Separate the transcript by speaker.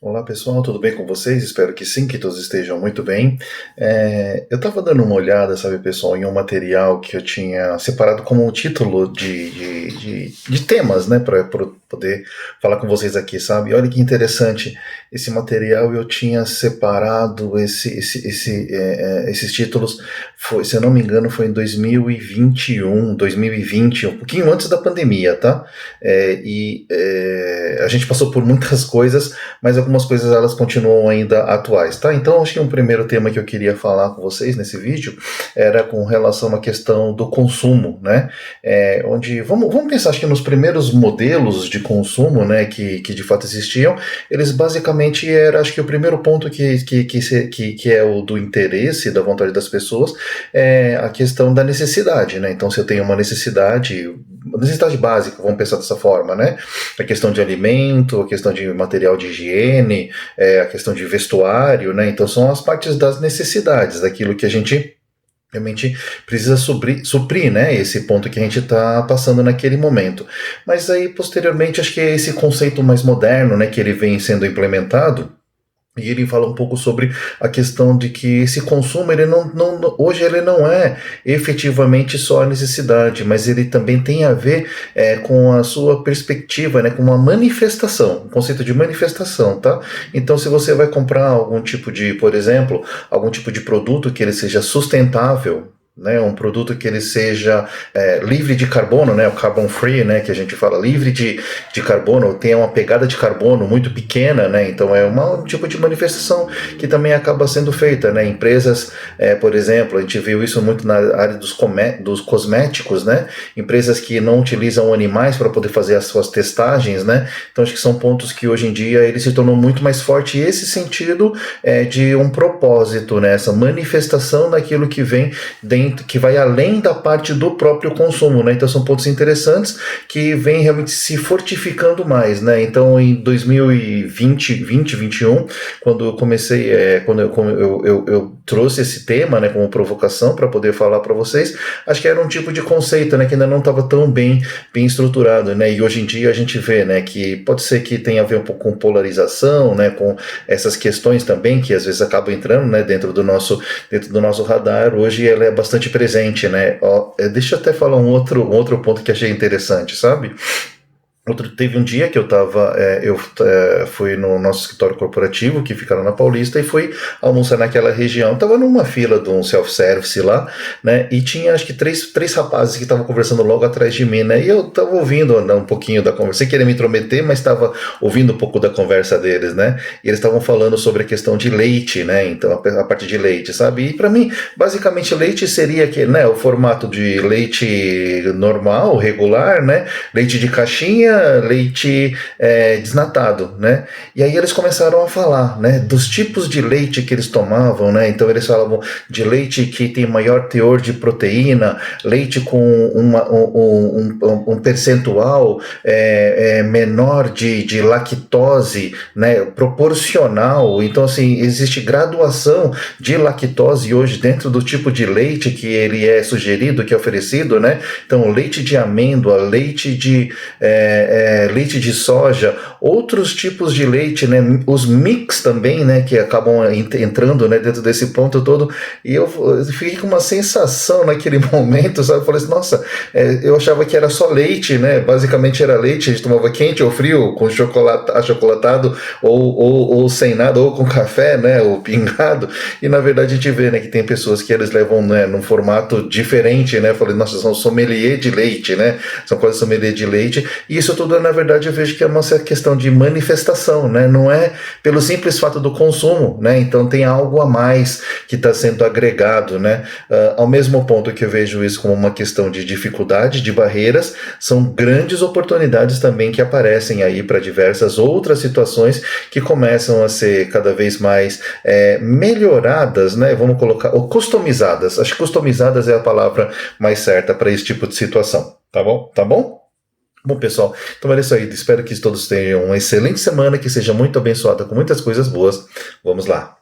Speaker 1: Olá pessoal, tudo bem com vocês? Espero que sim, que todos estejam muito bem. Eu estava dando uma olhada, sabe pessoal, em um material que eu tinha separado como um título de temas, né, para poder falar com vocês aqui, sabe? Olha que interessante, esse material eu tinha separado esses títulos, foi, se eu não me engano, foi em 2020, um pouquinho antes da pandemia, tá? A gente passou por muitas coisas, mas algumas coisas elas continuam ainda atuais, tá? Então acho que um primeiro tema que eu queria falar com vocês nesse vídeo era com relação à questão do consumo, né? Onde vamos pensar, acho que nos primeiros modelos de consumo, né, que de fato existiam, eles basicamente era, acho que o primeiro ponto que é o do interesse, da vontade das pessoas, é a questão da necessidade, né? Então se eu tenho uma necessidade básica, vamos pensar dessa forma, né? A questão de alimento, a questão de material de higiene, a questão de vestuário, né? Então são as partes das necessidades, daquilo que a gente realmente precisa suprir, né? Esse ponto que a gente está passando naquele momento. Mas aí, posteriormente, acho que é esse conceito mais moderno, né? Que ele vem sendo implementado, e ele fala um pouco sobre a questão de que esse consumo, ele hoje ele não é efetivamente só a necessidade, mas ele também tem a ver com a sua perspectiva, né, com uma manifestação, um conceito de manifestação, tá? Então, se você vai comprar algum tipo de, por exemplo, algum tipo de produto que ele seja sustentável, né, um produto que ele seja livre de carbono, né, o carbon free, né, que a gente fala livre de carbono, tenha uma pegada de carbono muito pequena, né, então é um tipo de manifestação que também acaba sendo feita, né, empresas, por exemplo, a gente viu isso muito na área dos cosméticos, né, empresas que não utilizam animais para poder fazer as suas testagens, né, então acho que são pontos que hoje em dia ele se tornou muito mais forte, e esse sentido de um propósito, né, essa manifestação daquilo que vem dentro, que vai além da parte do próprio consumo, né? Então são pontos interessantes que vêm realmente se fortificando mais, né? Então em 2021, quando eu comecei, eu trouxe esse tema, né, como provocação para poder falar para vocês, acho que era um tipo de conceito, né, que ainda não estava tão bem estruturado, né? E hoje em dia a gente vê, né, que pode ser que tenha a ver um pouco com polarização, né, com essas questões também que às vezes acabam entrando, né, dentro do nosso radar. Hoje ela é bastante presente, né? Deixa eu até falar um outro ponto que achei interessante, sabe? Teve um dia que eu fui no nosso escritório corporativo, que fica lá na Paulista, e fui almoçar naquela região. Tava numa fila de um self-service lá, né? E tinha acho que três rapazes que estavam conversando logo atrás de mim, né? E eu tava ouvindo um pouquinho da conversa, sem querer me intrometer, mas estava ouvindo um pouco da conversa deles, né? E eles estavam falando sobre a questão de leite, né? Então, a parte de leite, sabe? E para mim, basicamente, leite seria né, o formato de leite normal, regular, né? Leite de caixinha, leite desnatado, né? E aí eles começaram a falar, né, dos tipos de leite que eles tomavam, né? Então eles falavam de leite que tem maior teor de proteína, leite com um percentual menor de lactose, né? Proporcional. Então assim existe graduação de lactose hoje dentro do tipo de leite que ele é sugerido, que é oferecido, né? Então leite de amêndoa, leite de soja, outros tipos de leite, né, os mix também, né, que acabam entrando, né, dentro desse ponto todo, e eu fiquei com uma sensação naquele momento, sabe, eu falei assim, nossa, eu achava que era só leite, né, basicamente era leite, a gente tomava quente ou frio, com achocolatado, ou sem nada, ou com café, né, ou pingado, e na verdade a gente vê, né, que tem pessoas que eles levam, né, num formato diferente, né, eu falei, nossa, são sommelier de leite, né, são quase sommelier de leite, e isso tudo, na verdade, eu vejo que é uma questão de manifestação, né? Não é pelo simples fato do consumo, né? Então tem algo a mais que está sendo agregado, né? Ao mesmo ponto que eu vejo isso como uma questão de dificuldade, de barreiras, são grandes oportunidades também que aparecem aí para diversas outras situações que começam a ser cada vez mais melhoradas, né? Vamos colocar, ou customizadas. Acho que customizadas é a palavra mais certa para esse tipo de situação. Tá bom? Tá bom? Bom, pessoal, então é isso aí. Espero que todos tenham uma excelente semana, que seja muito abençoada com muitas coisas boas. Vamos lá.